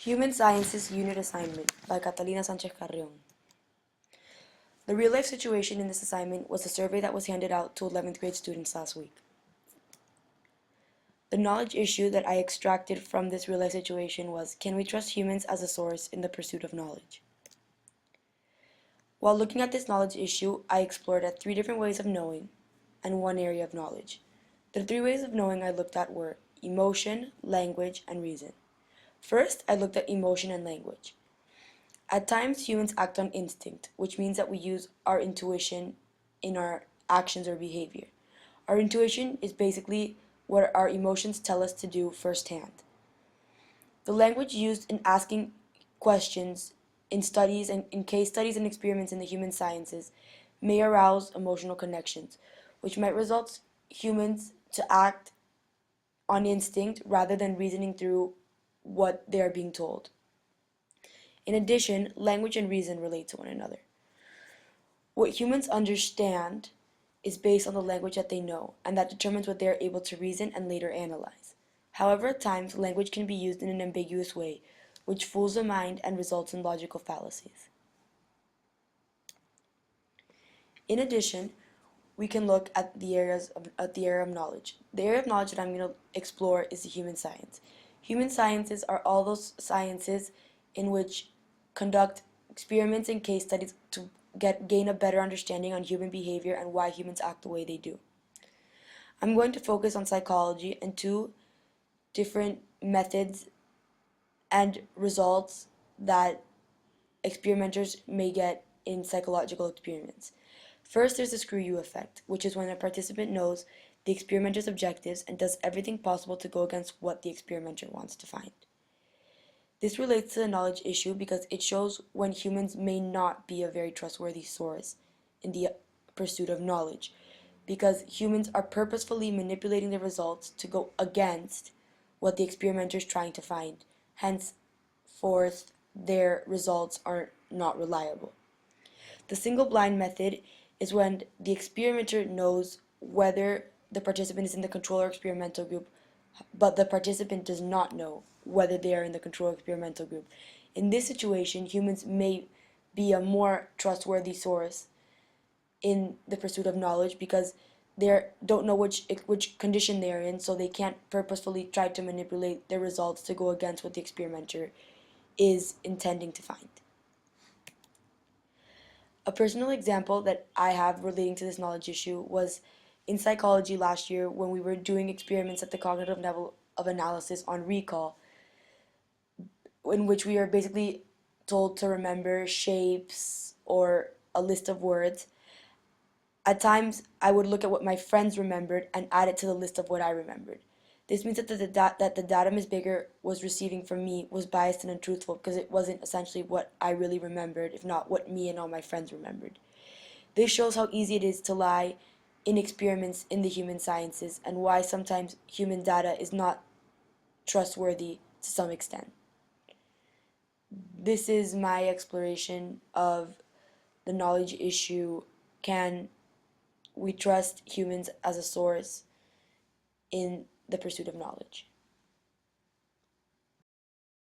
Human Sciences Unit Assignment by Catalina Sanchez Carrion. The real-life situation in this assignment was a survey that was handed out to 11th grade students last week. The knowledge issue that I extracted from this real-life situation was, can we trust humans as a source in the pursuit of knowledge? While looking at this knowledge issue, I explored at 3 different ways of knowing and 1 area of knowledge. The 3 ways of knowing I looked at were emotion, language, and reason. First, I looked at emotion and language. At times, humans act on instinct, which means that we use our intuition in our actions or behavior. Our intuition is basically what our emotions tell us to do firsthand. The language used in asking questions in studies and in case studies and experiments in the human sciences may arouse emotional connections, which might result humans to act on instinct rather than reasoning through what they are being told. In addition, language and reason relate to one another. What humans understand is based on the language that they know, and that determines what they are able to reason and later analyze. However, at times, language can be used in an ambiguous way, which fools the mind and results in logical fallacies. In addition, we can look at the area of knowledge. The area of knowledge that I'm going to explore is the human science. Human sciences are all those sciences in which conduct experiments and case studies to gain a better understanding on human behavior and why humans act the way they do. I'm going to focus on psychology and 2 different methods and results that experimenters may get in psychological experiments. First, there's the screw you effect, which is when a participant knows the experimenter's objectives and does everything possible to go against what the experimenter wants to find. This relates to the knowledge issue because it shows when humans may not be a very trustworthy source in the pursuit of knowledge, because humans are purposefully manipulating the results to go against what the experimenter is trying to find. Hence, their results are not reliable. The single blind method is when the experimenter knows whether the participant is in the control or experimental group, but the participant does not know whether they are in the control or experimental group. In this situation, humans may be a more trustworthy source in the pursuit of knowledge because they don't know which condition they are in, so they can't purposefully try to manipulate their results to go against what the experimenter is intending to find. A personal example that I have relating to this knowledge issue was in psychology last year when we were doing experiments at the cognitive level of analysis on recall, in which we are basically told to remember shapes or a list of words. At times, I would look at what my friends remembered and add it to the list of what I remembered. This means that the data Ms. Baker was receiving from me was biased and untruthful because it wasn't essentially what I really remembered, if not what me and all my friends remembered. This shows how easy it is to lie in experiments in the human sciences and why sometimes human data is not trustworthy to some extent. This is my exploration of the knowledge issue. Can we trust humans as a source in the pursuit of knowledge?